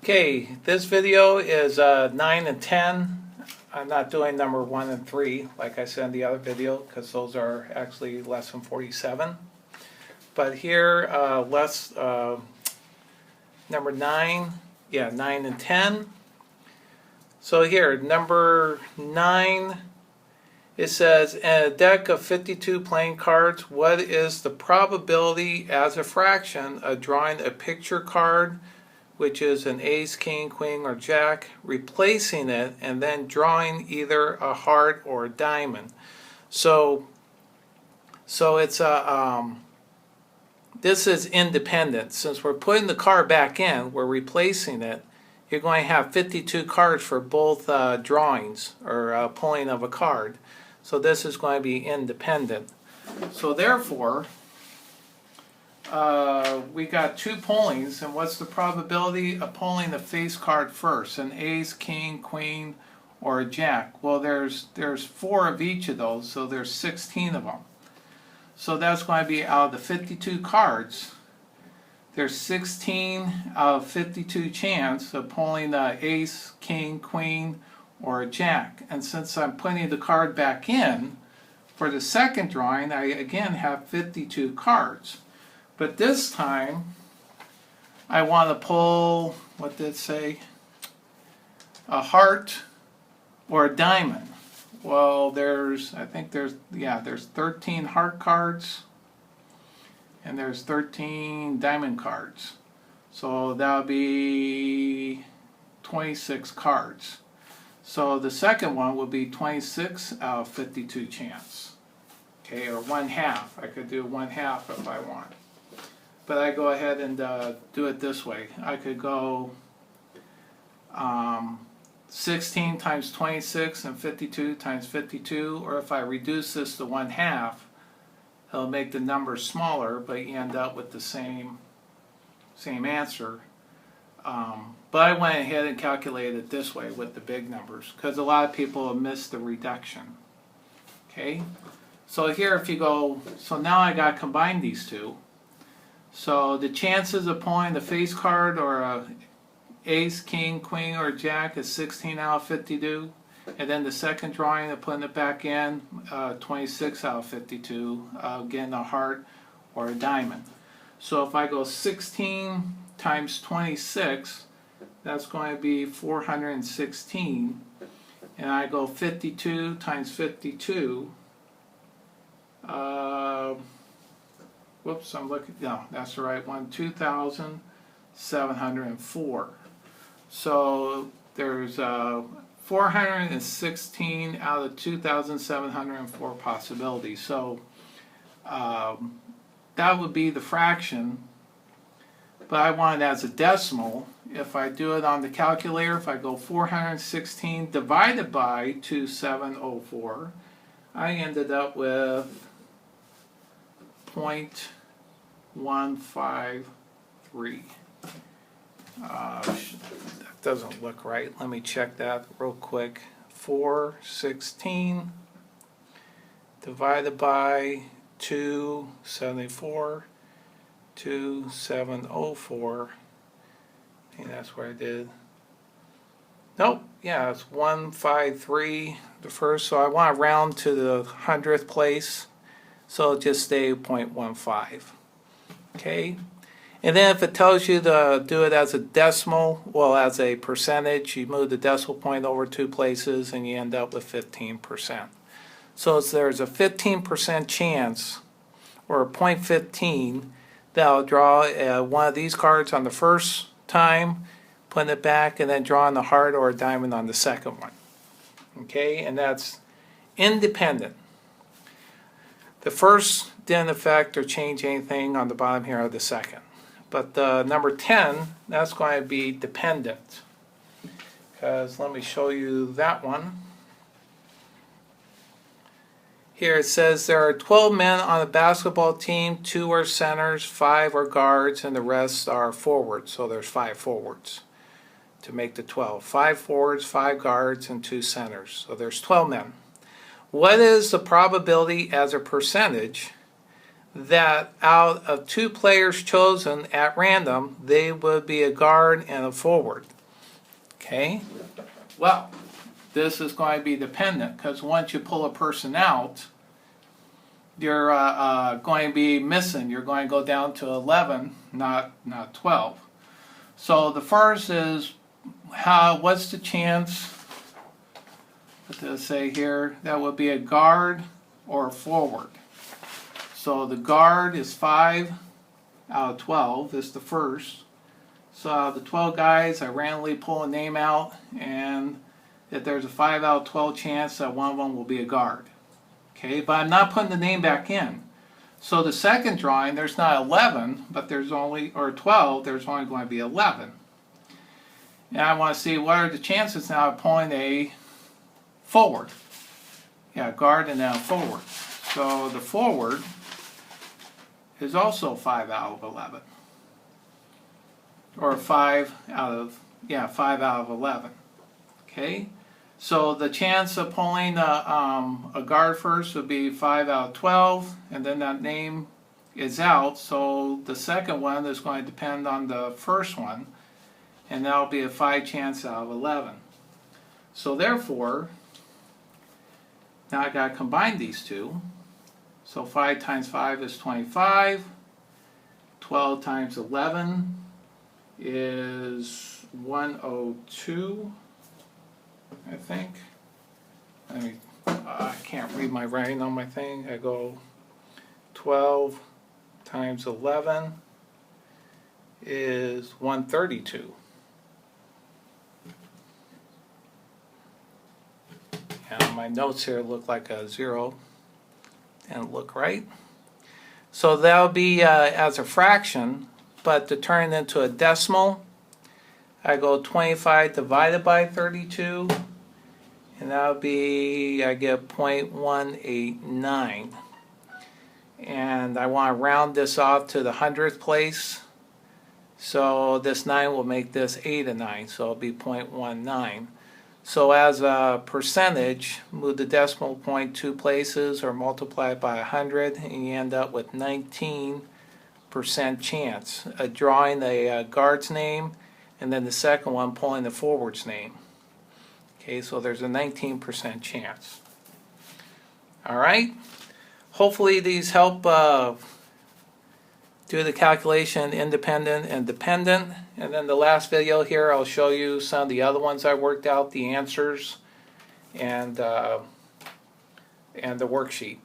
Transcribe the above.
Okay, this video is 9 and 10. I'm not doing number 1 and 3 like I said in the other video because those are actually lesson 47. But here, number 9, 9 and 10. So here, number 9, it says, in a deck of 52 playing cards, what is the probability as a fraction of drawing a picture card, which is an ace, king, queen, or jack, replacing it, and then drawing either a heart or a diamond? So it's a this is independent. Since we're putting the card back in, we're replacing it. You're going to have 52 cards for both drawings or pulling of a card. So this is going to be independent. So therefore, we got 2 pullings, and what's the probability of pulling the face card first? An ace, king, queen, or a jack? Well, there's 4 of each of those, so there's 16 of them. So that's going to be out of the 52 cards, there's 16 out of 52 chance of pulling the ace, king, queen, or a jack. And since I'm putting the card back in for the second drawing, I again have 52 cards. But this time, I want to pull, what did it say? A heart or a diamond. Well, there's 13 heart cards, and there's 13 diamond cards. So that'll be 26 cards. So the second one would be 26 out of 52 chance. Okay, or 1/2. I could do 1/2 if I want. But I go ahead and do it this way. I could go 16 times 26 and 52 times 52, or if I reduce this to 1/2, it'll make the number smaller, but you end up with the same answer. But I went ahead and calculated it this way with the big numbers, because a lot of people have missed the reduction. Okay, so here if you go, so now I got to combine these two. So the chances of pulling the face card or a ace, king, queen, or jack is 16 out of 52. And then the second drawing of putting it back in, 26 out of 52, getting a heart or a diamond. So if I go 16 times 26, that's going to be 416. And I go 52 times 52. Whoops, I'm looking, no, that's the right one, 2,704. So there's 416 out of 2,704 possibilities. So that would be the fraction, but I want it as a decimal. If I do it on the calculator, if I go 416 divided by 2,704, I ended up with 0.153. That doesn't look right. Let me check that real quick. 416 divided by 274, 2704. I think that's what I did. Nope, yeah, it's 153 the first, so I want to round to the 100th place, so it'll just stay 0.15. Okay, and then if it tells you to do it as a decimal, well, as a percentage, you move the decimal point over 2 places and you end up with 15%. So there's a 15% chance, or 0.15, that I'll draw one of these cards on the first time, putting it back, and then drawing the heart or a diamond on the second one. Okay, and that's independent. The first didn't affect or change anything on the bottom here of the second. But number 10, that's going to be dependent. Because let me show you that one. Here it says there are 12 men on a basketball team, 2 are centers, 5 are guards, and the rest are forwards. So there's 5 forwards to make the 12. 5 forwards, 5 guards, and 2 centers. So there's 12 men. What is the probability as a percentage that out of 2 players chosen at random, they would be a guard and a forward. Okay? Well, this is going to be dependent, because once you pull a person out, you're going to be missing. You're going to go down to 11, not 12. So the first is, what's the chance, what did it say here? That would be a guard or a forward. So the guard is 5 out of 12, is the first. So out of the 12 guys, I randomly pull a name out, and if there's a 5 out of 12 chance that one of them will be a guard. Okay, but I'm not putting the name back in. So the second drawing, there's not 11, but there's only, or 12, there's only going to be 11. And I want to see what are the chances now of pulling a forward. Yeah, guard and then a forward. So the forward is also 5 out of 11. Or 5 out of 11. Okay? So the chance of pulling a guard first would be 5 out of 12, and then that name is out, so the second one is going to depend on the first one, and that will be a 5 chance out of 11. So therefore, now I got to combine these two. So 5 times 5 is 25, 12 times 11 is 102. I think. I can't read my writing on my thing. I go 12 times 11 is 132. And my notes here look like a 0. Didn't look right. So that'll be as a fraction, but to turn it into a decimal, I go 25 divided by 32, and that would be, I get 0.189. And I want to round this off to the 100th place, so this 9 will make this 8 and 9, so it'll be 0.19. So as a percentage, move the decimal point 2 places or multiply it by 100, and you end up with 19% chance of drawing the guard's name, and then the second one pulling the forward's name. Okay, so there's a 19% chance. Alright, hopefully these help do the calculation independent and dependent. And then the last video here, I'll show you some of the other ones I worked out, the answers, and the worksheet.